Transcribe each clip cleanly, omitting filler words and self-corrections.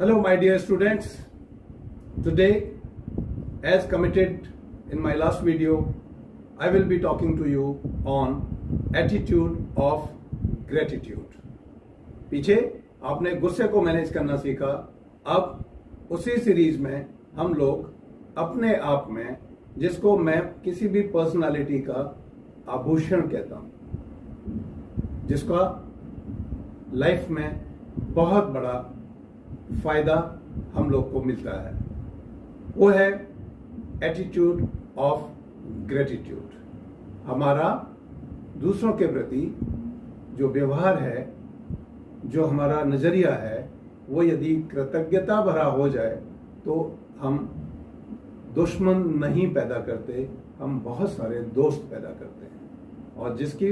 Hello, my dear students. Today, as committed in my last video, I will be talking to you on attitude of gratitude. पीछे आपने गुस्से को manage करना सीखा. अब उसी सीरीज में हम लोग अपने आप में, जिसको मैं किसी भी पर्सनालिटी का आभूषण कहता हूं, जिसका लाइफ में बहुत बड़ा फायदा हम लोग को मिलता है, वो है एटीट्यूड ऑफ ग्रेटिट्यूड. हमारा दूसरों के प्रति जो व्यवहार है, जो हमारा नजरिया है, वो यदि कृतज्ञता भरा हो जाए तो हम दुश्मन नहीं पैदा करते, हम बहुत सारे दोस्त पैदा करते हैं. और जिसकी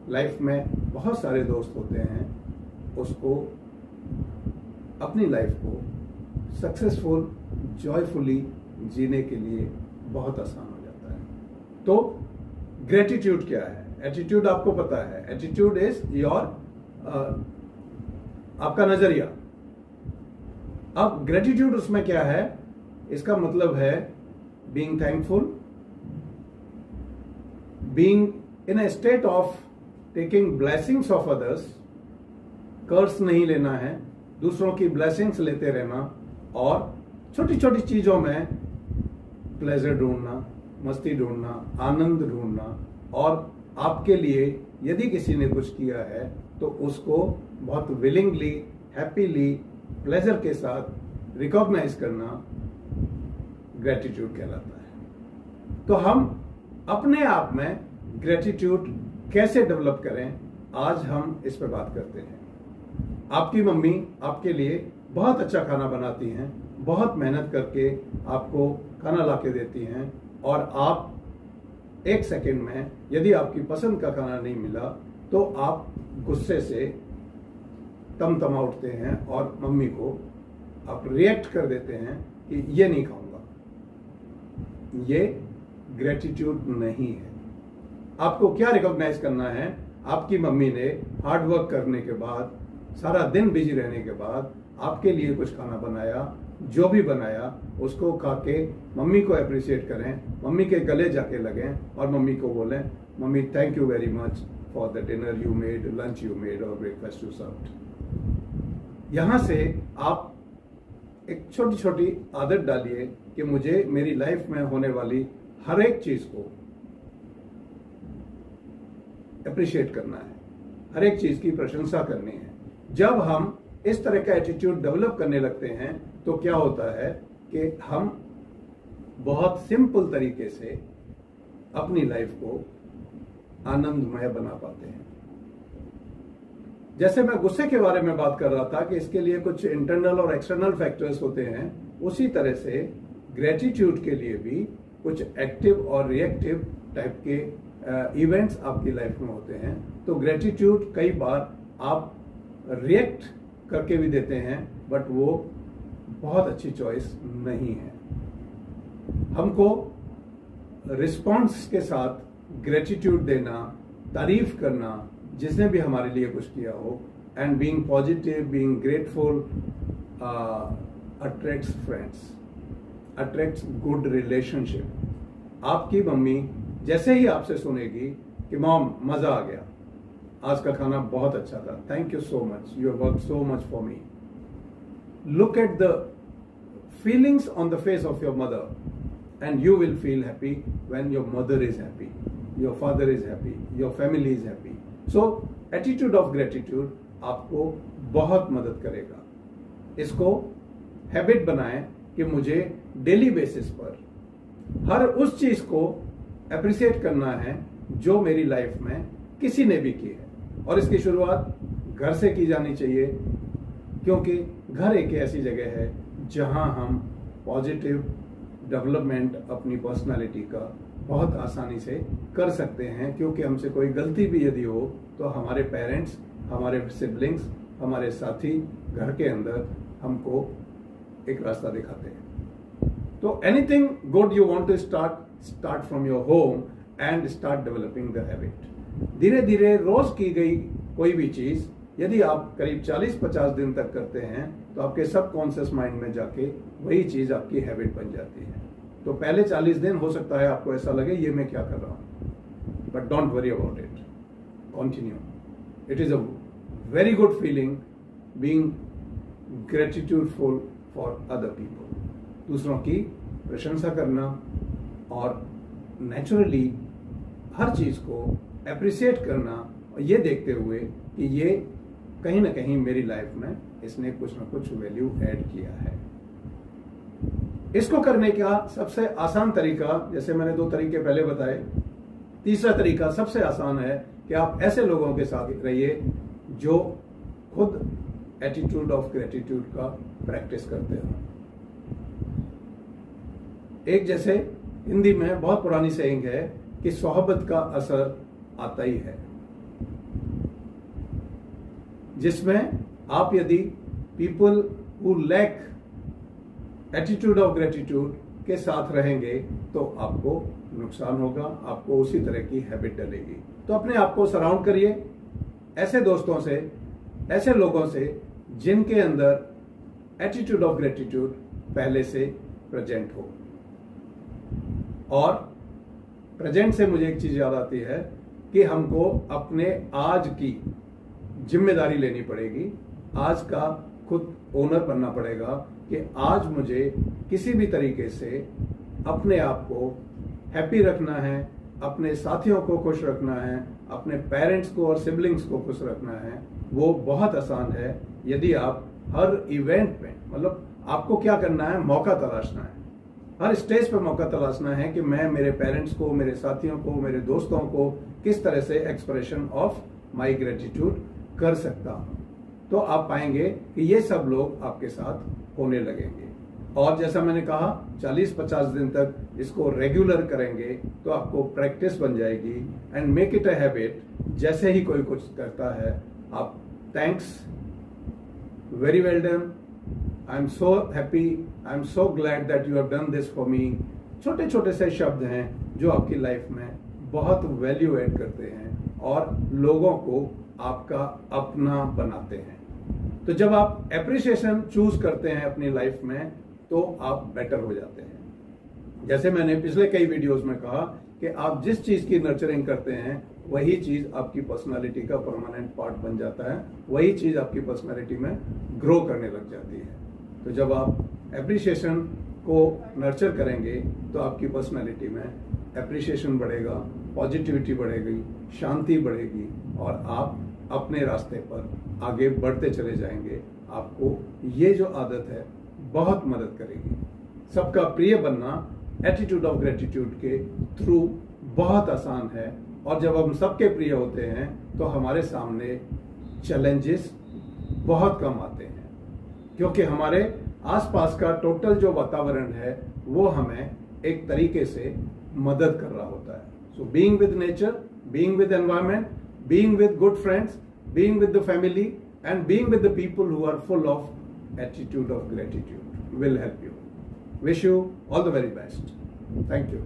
लाइफ में बहुत सारे दोस्त होते हैं, उसको अपनी लाइफ को सक्सेसफुल, जॉयफुली जीने के लिए बहुत आसान हो जाता है. तो ग्रेटिट्यूड क्या है? एटीट्यूड आपको पता है. एटीट्यूड इज योर, आपका नजरिया. अब ग्रेटिट्यूड उसमें क्या है? इसका मतलब है being thankful, being in A state of taking blessings of others. कर्ज नहीं लेना है, दूसरों की ब्लेसिंग्स लेते रहना, और छोटी छोटी चीजों में प्लेजर ढूंढना, मस्ती ढूंढना, आनंद ढूंढना. और आपके लिए यदि किसी ने कुछ किया है तो उसको बहुत विलिंगली, हैप्पीली, प्लेजर के साथ रिकॉग्नाइज करना ग्रेटिट्यूड कहलाता है. तो हम अपने आप में ग्रेटिट्यूड कैसे डेवलप करें, आज हम इस पर बात करते हैं. आपकी मम्मी आपके लिए बहुत अच्छा खाना बनाती हैं, बहुत मेहनत करके आपको खाना लाके देती हैं, और आप एक सेकंड में यदि आपकी पसंद का खाना नहीं मिला तो आप गुस्से से तमतमा उठते हैं और मम्मी को आप रिएक्ट कर देते हैं कि ये नहीं खाऊंगा. ये ग्रेटिट्यूड नहीं है. आपको क्या रिकॉग्नाइज करना है? आपकी मम्मी ने हार्ड वर्क करने के बाद, सारा दिन बिजी रहने के बाद आपके लिए कुछ खाना बनाया, जो भी बनाया उसको खा के मम्मी को अप्रिशिएट करें, मम्मी के गले जाके लगें और मम्मी को बोलें, mummy thank you very much for the dinner you made, lunch you made और ब्रेकफास्ट यू सर्व्ड. यहां से आप एक छोटी छोटी आदत डालिए कि मुझे मेरी लाइफ में होने वाली हर एक चीज को अप्रिशिएट करना है, हर एक चीज की प्रशंसा करनी है. जब हम इस तरह का एटीट्यूड डेवलप करने लगते हैं तो क्या होता है कि हम बहुत सिंपल तरीके से अपनी लाइफ को आनंदमय बना पाते हैं. जैसे मैं गुस्से के बारे में बात कर रहा था कि इसके लिए कुछ इंटरनल और एक्सटर्नल फैक्टर्स होते हैं, उसी तरह से ग्रेटिट्यूड के लिए भी कुछ एक्टिव और रिएक्टिव टाइप के इवेंट्स आपकी लाइफ में होते हैं. तो ग्रेटिट्यूड कई बार आप रिएक्ट करके भी देते हैं, बट वो बहुत अच्छी चॉइस नहीं है. हमको रिस्पॉन्स के साथ ग्रेटिट्यूड देना, तारीफ करना जिसने भी हमारे लिए कुछ किया हो, and being positive, being grateful attracts friends, attracts good relationship. आपकी मम्मी जैसे ही आपसे सुनेगी कि मॉम मजा आ गया, आज का खाना बहुत अच्छा था, thank you so much, you have worked so much for me. Look at the feelings on the face of your mother and you will feel happy when your mother is happy, your father is happy, your family is happy. So attitude of gratitude आपको बहुत मदद करेगा. इसको habit बनाएं कि मुझे daily basis पर हर उस चीज को अप्रिशिएट करना है जो मेरी लाइफ में किसी ने भी की है. और इसकी शुरुआत घर से की जानी चाहिए, क्योंकि घर एक ऐसी जगह है जहां हम पॉजिटिव डेवलपमेंट अपनी पर्सनालिटी का बहुत आसानी से कर सकते हैं. क्योंकि हमसे कोई गलती भी यदि हो तो हमारे पेरेंट्स, हमारे सिबलिंग्स, हमारे साथी घर के अंदर हमको एक रास्ता दिखाते हैं. तो anything good you want to start from your home and start developing the habit. धीरे धीरे रोज की गई कोई भी चीज यदि आप करीब 40-50 दिन तक करते हैं तो आपके सबकॉन्शियस माइंड में जाके वही चीज आपकी हैबिट बन जाती है। तो पहले 40 दिन हो सकता है आपको ऐसा लगे ये मैं क्या कर रहा हूं, but don't worry about it, continue. It is a very good feeling being gratitudeful for other people, दूसरों की प्रशंसा करना और नेचुरली हर चीज को अप्रिशिएट करना, और ये देखते हुए कि ये कहीं ना कहीं मेरी लाइफ में इसने कुछ ना कुछ वैल्यू ऐड किया है। इसको करने का सबसे आसान तरीका, जैसे मैंने 2 तरीके पहले बताए, तीसरा तरीका सबसे आसान है कि आप ऐसे लोगों के साथ रहिए जो खुद एटीट्यूड ऑफ ग्रेटिट्यूड का प्रैक्टिस करते हो। एक जैसे हिंदी में बहुत पुरानी सेइंग है कि सोहबत का असर आता ही है, जिसमें आप यदि people who lack attitude of gratitude के साथ रहेंगे तो आपको नुकसान होगा, आपको उसी तरह की हैबिट डलेगी। तो अपने आप को सराउंड करिए ऐसे दोस्तों से, ऐसे लोगों से जिनके अंदर एटीट्यूड ऑफ ग्रेटिट्यूड पहले से प्रेजेंट हो। और प्रेजेंट से मुझे एक चीज याद आती है कि हमको अपने आज की जिम्मेदारी लेनी पड़ेगी, आज का खुद ओनर बनना पड़ेगा कि आज मुझे किसी भी तरीके से अपने आप को हैप्पी रखना है, अपने साथियों को खुश रखना है, अपने पेरेंट्स को और सिबलिंग्स को खुश रखना है। वो बहुत आसान है यदि आप हर इवेंट में, मतलब आपको क्या करना है, मौका तलाशना है, हर स्टेज पे मौका तलाशना है कि मैं मेरे पेरेंट्स को, मेरे साथियों को, मेरे दोस्तों को किस तरह से एक्सप्रेशन ऑफ माई ग्रेटिट्यूड कर सकता हूं। तो आप पाएंगे कि ये सब लोग आपके साथ होने लगेंगे। और जैसा मैंने कहा 40-50 दिन तक इसको रेगुलर करेंगे तो आपको प्रैक्टिस बन जाएगी and make it a habit. जैसे ही कोई कुछ करता है आप thanks, very well done, I am so happy, I am so glad that you have done this for me. छोटे छोटे से शब्द हैं जो आपकी लाइफ में बहुत वैल्यू ऐड करते हैं और लोगों को आपका अपना बनाते हैं। तो जब आप एप्रिसिएशन चूज करते हैं अपनी लाइफ में तो आप बेटर हो जाते हैं। जैसे मैंने पिछले कई वीडियोस में कहा कि आप जिस चीज की नर्चरिंग करते हैं वही चीज आपकी पर्सनालिटी का परमानेंट पार्ट बन जाता है, वही चीज आपकी पर्सनालिटी में ग्रो करने लग जाती है। तो जब आप एप्रिसिएशन को नर्चर करेंगे तो आपकी पर्सनालिटी में एप्रिसिएशन बढ़ेगा, पॉजिटिविटी बढ़ेगी, शांति बढ़ेगी और आप अपने रास्ते पर आगे बढ़ते चले जाएंगे। आपको ये जो आदत है बहुत मदद करेगी। सबका प्रिय बनना एटीट्यूड ऑफ ग्रेटिट्यूड के थ्रू बहुत आसान है और जब हम सबके प्रिय होते हैं तो हमारे सामने चैलेंजेस बहुत कम आते हैं, क्योंकि हमारे आसपास का टोटल जो वातावरण है वो हमें एक तरीके से मदद कर रहा होता है। So being with nature, being with environment, being with good friends, being with the family and being with the people who are full of attitude of gratitude will help you. Wish you all the very best. Thank you.